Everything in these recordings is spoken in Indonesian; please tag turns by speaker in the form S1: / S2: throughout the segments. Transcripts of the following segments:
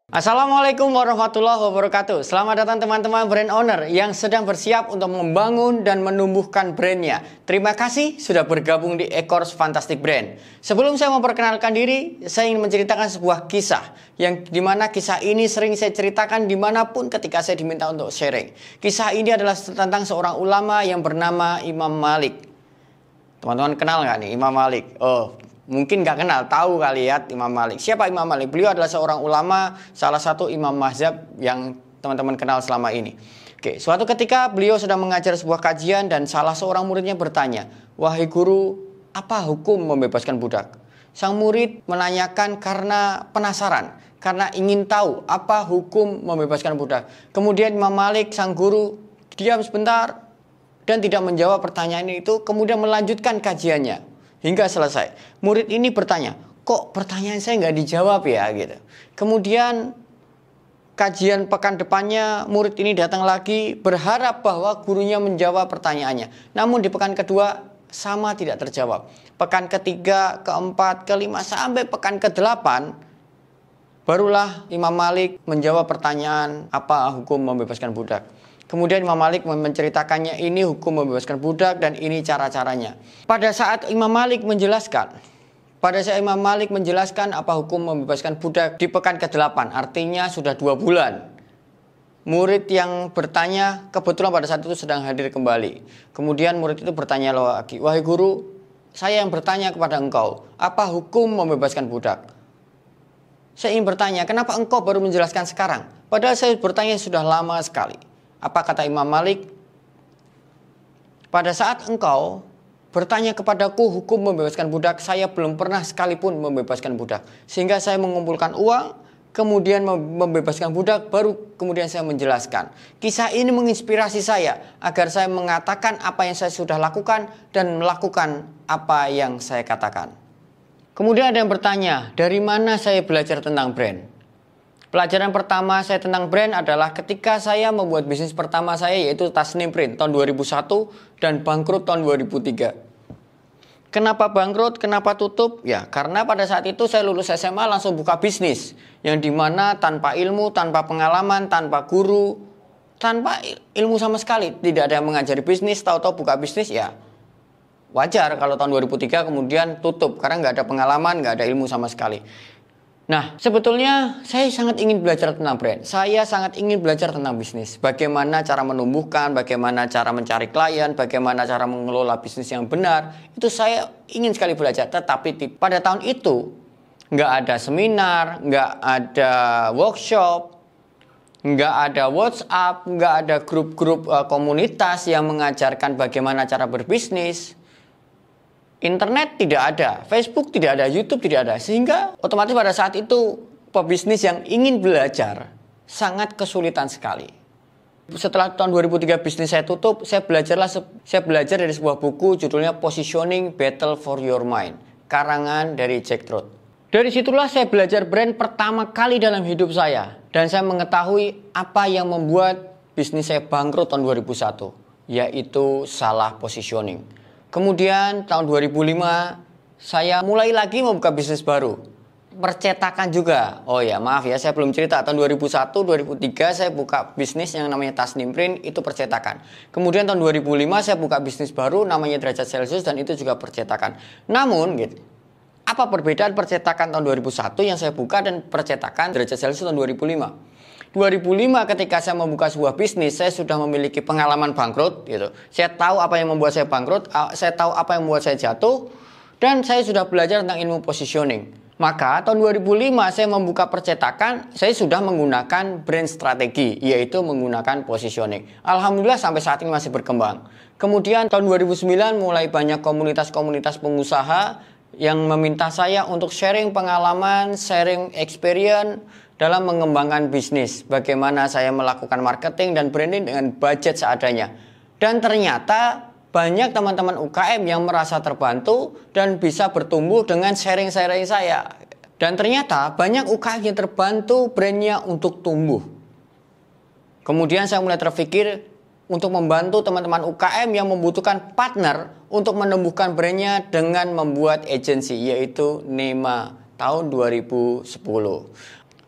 S1: Assalamualaikum warahmatullahi wabarakatuh. Selamat datang teman-teman brand owner yang sedang bersiap untuk membangun dan menumbuhkan brandnya. Terima kasih sudah bergabung di Ekor's Fantastic Brand. Sebelum saya memperkenalkan diri, saya ingin menceritakan sebuah kisah yang dimana kisah ini sering saya ceritakan dimanapun ketika saya diminta untuk sharing. Kisah ini adalah tentang seorang ulama yang bernama Imam Malik. Teman-teman kenal nggak nih Imam Malik? Mungkin nggak kenal, tahu kali ya Imam Malik. Siapa Imam Malik? Beliau adalah seorang ulama, salah satu imam mazhab yang teman-teman kenal selama ini. Oke, suatu ketika beliau sedang mengajar sebuah kajian dan salah seorang muridnya bertanya, "Wahai guru, apa hukum membebaskan budak?" Sang murid menanyakan karena penasaran, karena ingin tahu apa hukum membebaskan budak. Kemudian Imam Malik, sang guru, diam sebentar dan tidak menjawab pertanyaan itu, kemudian melanjutkan kajiannya. Hingga selesai. Murid ini bertanya, kok pertanyaan saya nggak dijawab ya? Gitu. Kemudian kajian pekan depannya murid ini datang lagi berharap bahwa gurunya menjawab pertanyaannya. Namun di pekan kedua sama tidak terjawab. Pekan ketiga, keempat, kelima, sampai pekan ke-8 barulah Imam Malik menjawab pertanyaan apa hukum membebaskan budak. Kemudian Imam Malik menceritakannya, ini hukum membebaskan budak dan ini cara-caranya. Pada saat Imam Malik menjelaskan apa hukum membebaskan budak di pekan ke-8, artinya sudah 2 bulan. Murid yang bertanya kebetulan pada saat itu sedang hadir kembali. Kemudian murid itu bertanya lagi, "Wahai guru, saya yang bertanya kepada engkau, apa hukum membebaskan budak?" Saya ingin bertanya, kenapa engkau baru menjelaskan sekarang? Padahal saya bertanya sudah lama sekali. Apa kata Imam Malik? Pada saat engkau bertanya kepadaku hukum membebaskan budak, saya belum pernah sekalipun membebaskan budak. Sehingga saya mengumpulkan uang, kemudian membebaskan budak, baru kemudian saya menjelaskan. Kisah ini menginspirasi saya agar saya mengatakan apa yang saya sudah lakukan dan melakukan apa yang saya katakan. Kemudian ada yang bertanya, dari mana saya belajar tentang brand? Pelajaran pertama saya tentang brand adalah ketika saya membuat bisnis pertama saya, yaitu Tasnim Print tahun 2001 dan bangkrut tahun 2003. Kenapa bangkrut? Kenapa tutup? Ya karena pada saat itu saya lulus SMA langsung buka bisnis, yang dimana tanpa ilmu, tanpa pengalaman, tanpa guru, tanpa ilmu sama sekali. Tidak ada yang mengajari bisnis, tahu-tahu buka bisnis, ya wajar kalau tahun 2003 kemudian tutup karena nggak ada pengalaman, nggak ada ilmu sama sekali. Nah, sebetulnya saya sangat ingin belajar tentang brand. Saya sangat ingin belajar tentang bisnis. Bagaimana cara menumbuhkan, bagaimana cara mencari klien, bagaimana cara mengelola bisnis yang benar. Itu saya ingin sekali belajar. Tetapi pada tahun itu, nggak ada seminar, nggak ada workshop, nggak ada WhatsApp, nggak ada grup-grup komunitas yang mengajarkan bagaimana cara berbisnis. Internet tidak ada, Facebook tidak ada, YouTube tidak ada. Sehingga otomatis pada saat itu pebisnis yang ingin belajar sangat kesulitan sekali. Setelah tahun 2003 bisnis saya tutup, saya belajar dari sebuah buku judulnya Positioning Battle for Your Mind, karangan dari Jack Trout. Dari situlah saya belajar brand pertama kali dalam hidup saya. Dan saya mengetahui apa yang membuat bisnis saya bangkrut tahun 2001, yaitu salah positioning. Kemudian tahun 2005 saya mulai lagi membuka bisnis baru, percetakan juga. Oh ya maaf ya, saya belum cerita. Tahun 2001, 2003 saya buka bisnis yang namanya Tasnim Print, itu percetakan. Kemudian tahun 2005 saya buka bisnis baru namanya Derajat Celcius dan itu juga percetakan. Namun gitu, apa perbedaan percetakan tahun 2001 yang saya buka dan percetakan Derajat Celcius tahun 2005? 2005 ketika saya membuka sebuah bisnis, saya sudah memiliki pengalaman bangkrut gitu. Saya tahu apa yang membuat saya bangkrut, saya tahu apa yang membuat saya jatuh, dan saya sudah belajar tentang ilmu positioning. Maka tahun 2005 saya membuka percetakan, saya sudah menggunakan brand strategi, yaitu menggunakan positioning. Alhamdulillah sampai saat ini masih berkembang. Kemudian tahun 2009 mulai banyak komunitas-komunitas pengusaha yang meminta saya untuk sharing pengalaman, sharing experience dalam mengembangkan bisnis. Bagaimana saya melakukan marketing dan branding dengan budget seadanya. Dan ternyata banyak teman-teman UKM yang merasa terbantu dan bisa bertumbuh dengan sharing-sharing saya. Dan ternyata banyak UKM yang terbantu brandnya untuk tumbuh. Kemudian saya mulai terpikir untuk membantu teman-teman UKM yang membutuhkan partner untuk menumbuhkan brandnya dengan membuat agensi, yaitu NEMA tahun 2010.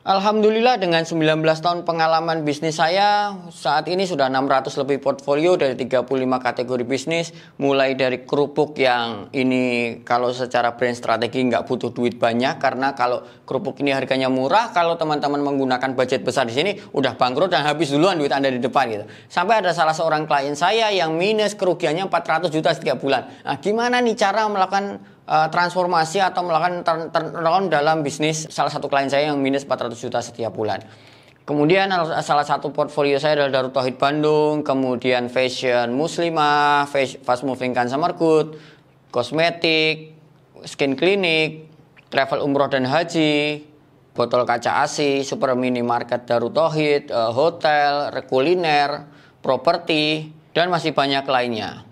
S1: Alhamdulillah dengan 19 tahun pengalaman bisnis saya, saat ini sudah 600 lebih portfolio dari 35 kategori bisnis, mulai dari kerupuk yang ini kalau secara brand strategi nggak butuh duit banyak, karena kalau kerupuk ini harganya murah, kalau teman-teman menggunakan budget besar di sini udah bangkrut dan habis duluan duit Anda di depan gitu. Sampai ada salah seorang klien saya yang minus kerugiannya 400 juta setiap bulan. Nah, gimana nih cara melakukan transformasi atau melakukan turnaround dalam bisnis salah satu klien saya yang minus 400 juta setiap bulan. Kemudian salah satu portfolio saya adalah Darut Tauhid Bandung, kemudian fashion muslimah, fast moving consumer good, kosmetik, skin clinic, travel umroh dan haji, botol kaca ASI, super minimarket Darut Tauhid, hotel, kuliner, properti, dan masih banyak lainnya.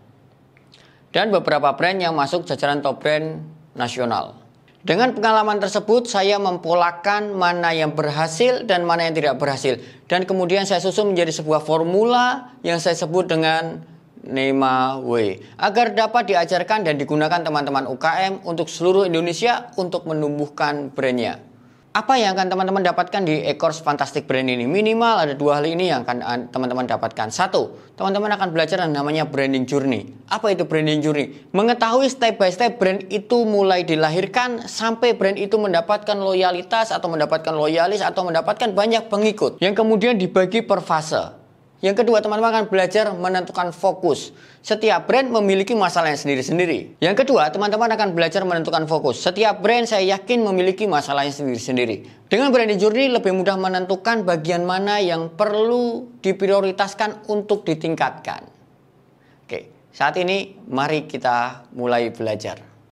S1: Dan beberapa brand yang masuk jajaran top brand nasional. Dengan pengalaman tersebut, saya mempolakan mana yang berhasil dan mana yang tidak berhasil. Dan kemudian saya susun menjadi sebuah formula yang saya sebut dengan NEMA Way, agar dapat diajarkan dan digunakan teman-teman UKM untuk seluruh Indonesia untuk menumbuhkan brandnya. Apa yang akan teman-teman dapatkan di e-course Fantastic Brand ini? Minimal ada dua hal ini yang akan teman-teman dapatkan. Satu, teman-teman akan belajar yang namanya branding journey. Apa itu branding journey? Mengetahui step by step brand itu mulai dilahirkan sampai brand itu mendapatkan loyalitas atau mendapatkan loyalis atau mendapatkan banyak pengikut. Yang kemudian dibagi per fase. Yang kedua, teman-teman akan belajar menentukan fokus. Setiap brand memiliki masalahnya sendiri-sendiri. Yang kedua, teman-teman akan belajar menentukan fokus. Setiap brand saya yakin memiliki masalahnya sendiri-sendiri. Dengan branding journey lebih mudah menentukan bagian mana yang perlu diprioritaskan untuk ditingkatkan. Oke, saat ini mari kita mulai belajar.